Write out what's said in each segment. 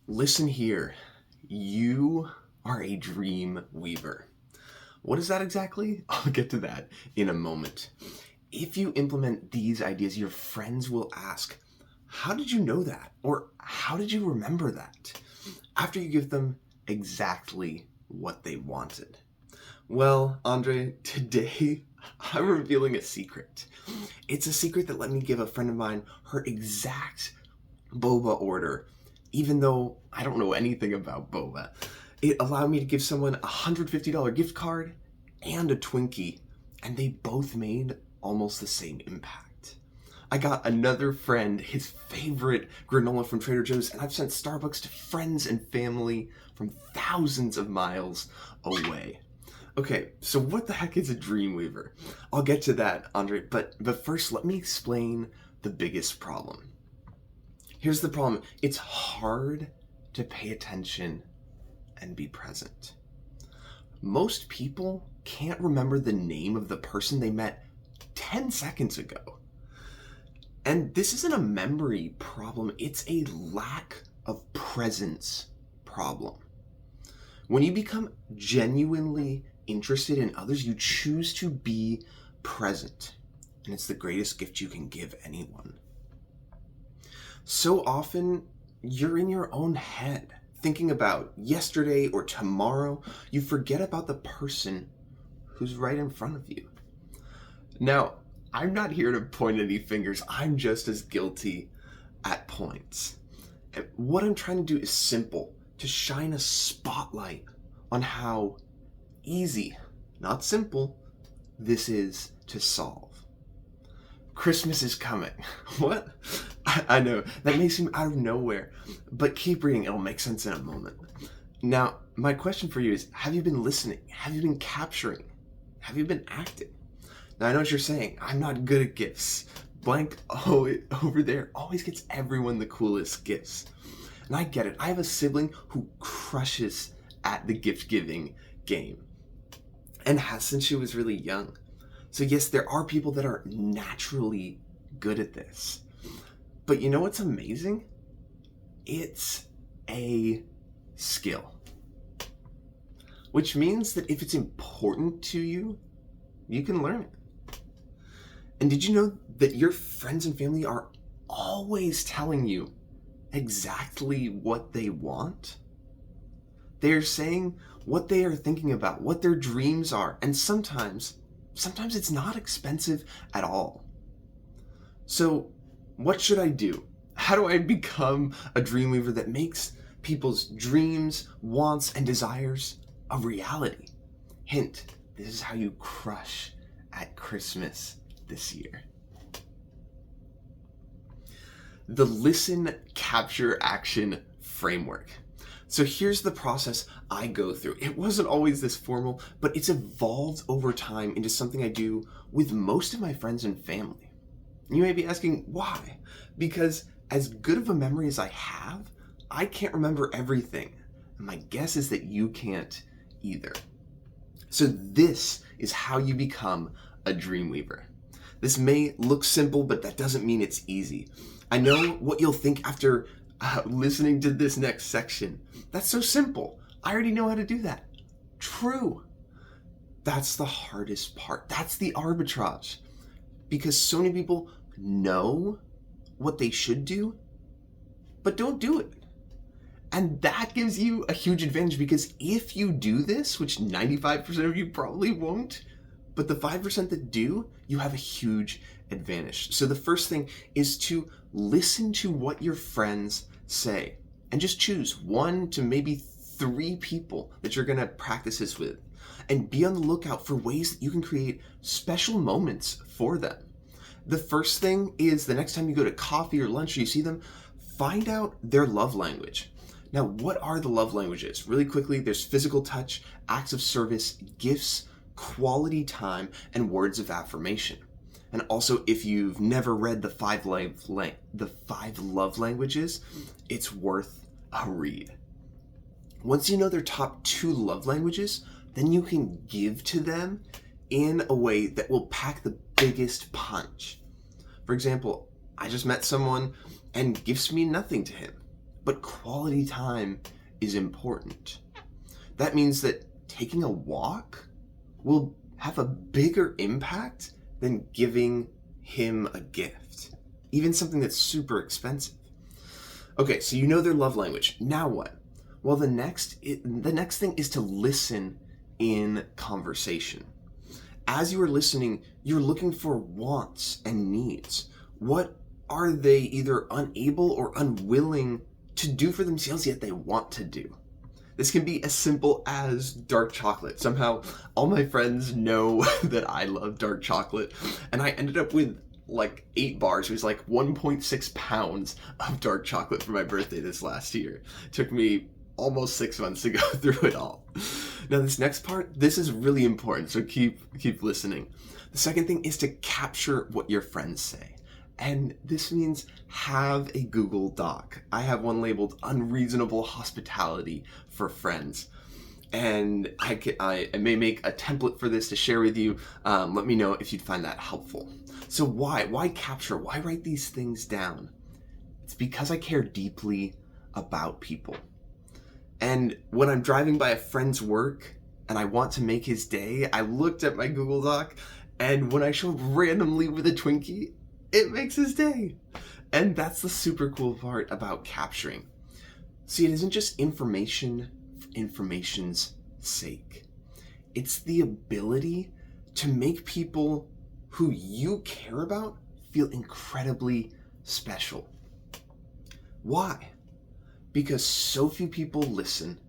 Listen here. You are a dream weaver. What is that exactly? I'll get to that in a moment. If you implement these ideas, your friends will ask, how did you know that? Or how did you remember that? After you give them exactly what they wanted. Well, Andre, today I'm revealing a secret. It's a secret that let me give a friend of mine her exact boba order, even though I don't know anything about boba. It allowed me to give someone a $150 gift card and a Twinkie, and they both made almost the same impact. I got another friend his favorite granola from Trader Joe's, and I've sent Starbucks to friends and family from thousands of miles away. Okay, so what the heck is a Dreamweaver? I'll get to that, Andre, but first let me explain the biggest problem. Here's the problem. It's hard to pay attention and be present. Most people can't remember the name of the person they met 10 seconds ago. And this isn't a memory problem, it's a lack of presence problem. When you become genuinely interested in others, you choose to be present. And it's the greatest gift you can give anyone. So often, you're in your own head, thinking about yesterday or tomorrow. You forget about the person who's right in front of you. Now, I'm not here to point any fingers. I'm just as guilty at points. And what I'm trying to do is simple, to shine a spotlight on how easy, not simple, this is to solve. Christmas is coming. What? I know, that may seem out of nowhere, but keep reading, it'll make sense in a moment. Now, my question for you is, have you been listening? Have you been capturing? Have you been acting? Now, I know what you're saying, I'm not good at gifts. Blank over there always gets everyone the coolest gifts. And I get it, I have a sibling who crushes at the gift-giving game, and has since she was really young. So yes, there are people that are naturally good at this. But you know what's amazing? It's a skill. Which means that if it's important to you, you can learn it. And did you know that your friends and family are always telling you exactly what they want? They're saying what they are thinking about, what their dreams are, and sometimes it's not expensive at all. So what should I do? How do I become a dreamweaver that makes people's dreams, wants, and desires a reality? Hint, this is how you crush at Christmas this year. The Listen, Capture, Action framework. So here's the process I go through. It wasn't always this formal, but it's evolved over time into something I do with most of my friends and family. You may be asking, why? Because as good of a memory as I have, I can't remember everything. And my guess is that you can't either. So this is how you become a Dreamweaver. This may look simple, but that doesn't mean it's easy. I know what you'll think after listening to this next section. That's so simple. I already know how to do that. True. That's the hardest part. That's the arbitrage. Because so many people know what they should do, but don't do it. And that gives you a huge advantage, because if you do this, which 95% of you probably won't, but the 5% that do, you have a huge advantage. So the first thing is to listen to what your friends say, and just choose 1 to maybe 3 people that you're going to practice this with, and be on the lookout for ways that you can create special moments for them. The first thing is, the next time you go to coffee or lunch or you see them, find out their love language. Now, what are the love languages? Really quickly, there's physical touch, acts of service, gifts, quality time, and words of affirmation. And also, if you've never read the 5 love languages, it's worth a read. Once you know their top 2 love languages, then you can give to them in a way that will pack the biggest punch. For example, I just met someone and gifts mean nothing to him. but quality time is important. That means that taking a walk will have a bigger impact than giving him a gift, even something that's super expensive. Okay, so you know their love language. Now what? Well, the next thing is to listen in conversation. As you are listening, you're looking for wants and needs. What are they either unable or unwilling to do for themselves yet they want to do? This can be as simple as dark chocolate. Somehow, all my friends know that I love dark chocolate, and I ended up with like 8 bars. It was like 1.6 pounds of dark chocolate for my birthday this last year. It took me almost 6 months to go through it all. Now this next part, this is really important, so keep listening. The second thing is to capture what your friends say. And this means have a Google Doc. I have one labeled Unreasonable Hospitality for Friends. And I may make a template for this to share with you. Let me know if you'd find that helpful. So why capture? Why write these things down? It's because I care deeply about people. And when I'm driving by a friend's work and I want to make his day, I looked at my Google Doc, and when I show up randomly with a Twinkie, it makes his day. And that's the super cool part about capturing. See, it isn't just information for information's sake. It's the ability to make people who you care about feel incredibly special. Why? Because so few people listen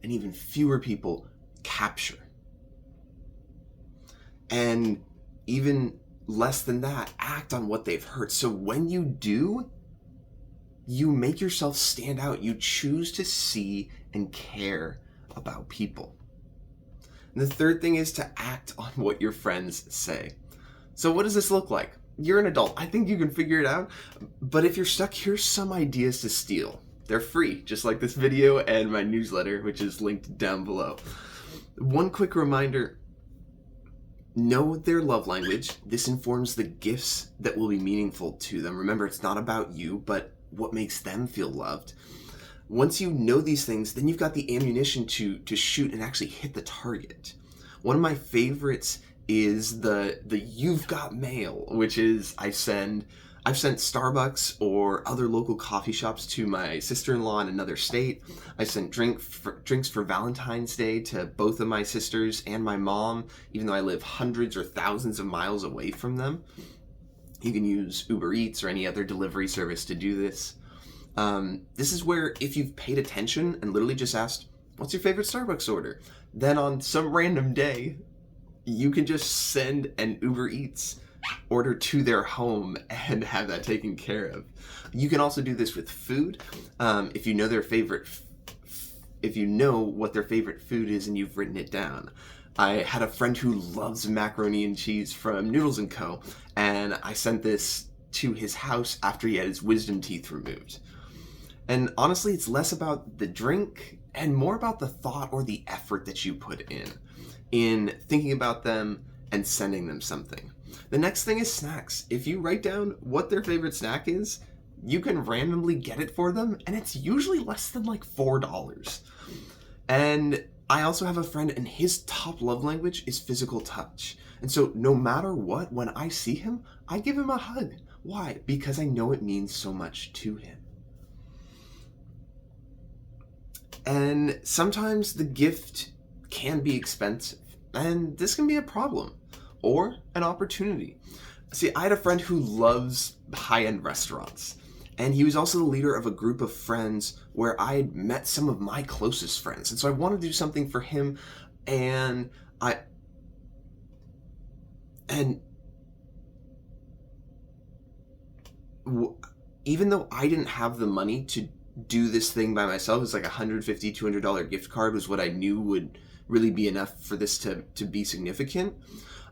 and even fewer people capture. And even less than that, act on what they've heard. So when you do, you make yourself stand out. You choose to see and care about people. And the third thing is to act on what your friends say. So what does this look like? You're an adult. I think you can figure it out. But if you're stuck, here's some ideas to steal. They're free, just like this video and my newsletter, which is linked down below. One quick reminder, know their love language. This informs the gifts that will be meaningful to them. Remember, it's not about you, but what makes them feel loved. Once you know these things, then you've got the ammunition to shoot and actually hit the target. One of my favorites is the You've Got Mail, which is I've sent Starbucks or other local coffee shops to my sister-in-law in another state. I sent drinks for Valentine's Day to both of my sisters and my mom, even though I live hundreds or thousands of miles away from them. You can use Uber Eats or any other delivery service to do this. This is where if you've paid attention and literally just asked, what's your favorite Starbucks order? Then on some random day, you can just send an Uber Eats order to their home and have that taken care of. You can also do this with food. If you know if you know what their favorite food is and you've written it down. I had a friend who loves macaroni and cheese from Noodles & Co. And I sent this to his house after he had his wisdom teeth removed. And honestly, it's less about the drink and more about the thought or the effort that you put in thinking about them and sending them something. The next thing is snacks. If you write down what their favorite snack is, you can randomly get it for them, and it's usually less than like $4. And I also have a friend, and his top love language is physical touch. And so no matter what, when I see him, I give him a hug. Why? Because I know it means so much to him. And sometimes the gift can be expensive, and this can be a problem or an opportunity. See, I had a friend who loves high-end restaurants, and he was also the leader of a group of friends where I had met some of my closest friends. And so I wanted to do something for him, and even though I didn't have the money to do this thing by myself, it was like $150, $200 gift card was what I knew would really be enough for this to be significant.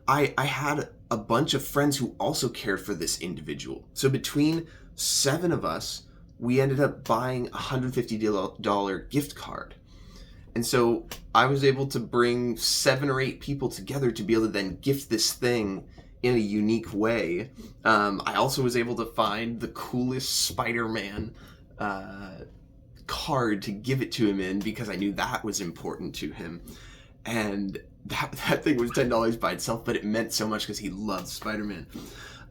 I had a bunch of friends who also cared for this individual. So between 7 of us, we ended up buying a $150 gift card. And so I was able to bring 7 or 8 people together to be able to then gift this thing in a unique way. I also was able to find the coolest Spider-Man card to give it to him in because I knew that was important to him. And that thing was $10 by itself, but it meant so much because he loves Spider-Man.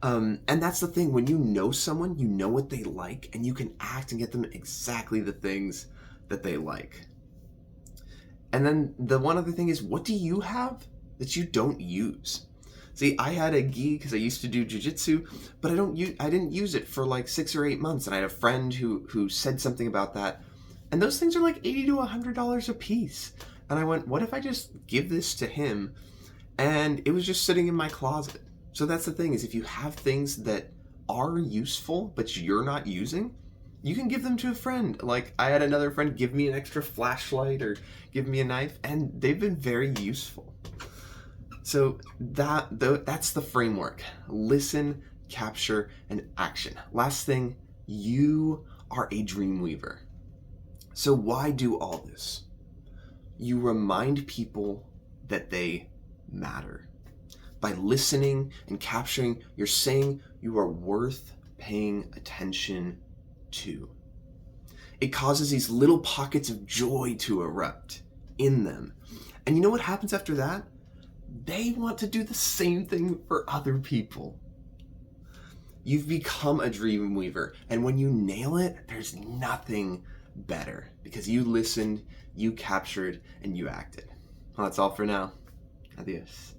And that's the thing. When you know someone, you know what they like, and you can act and get them exactly the things that they like. And then the one other thing is, what do you have that you don't use? See, I had a gi because I used to do jiu-jitsu, but I didn't use it for like 6 or 8 months. And I had a friend who said something about that. And those things are like $80 to $100 a piece. And I went, what if I just give this to him? And it was just sitting in my closet. So that's the thing, is if you have things that are useful, but you're not using, you can give them to a friend. Like, I had another friend give me an extra flashlight or give me a knife, and they've been very useful. So that's the framework. Listen, capture, and action. Last thing, you are a dream weaver. So why do all this? You remind people that they matter. By listening and capturing, you're saying you are worth paying attention to. It causes these little pockets of joy to erupt in them. And you know what happens after that? They want to do the same thing for other people. You've become a dream weaver, and when you nail it, there's nothing better because you listened, you captured, and you acted. Well, that's all for now. Adios.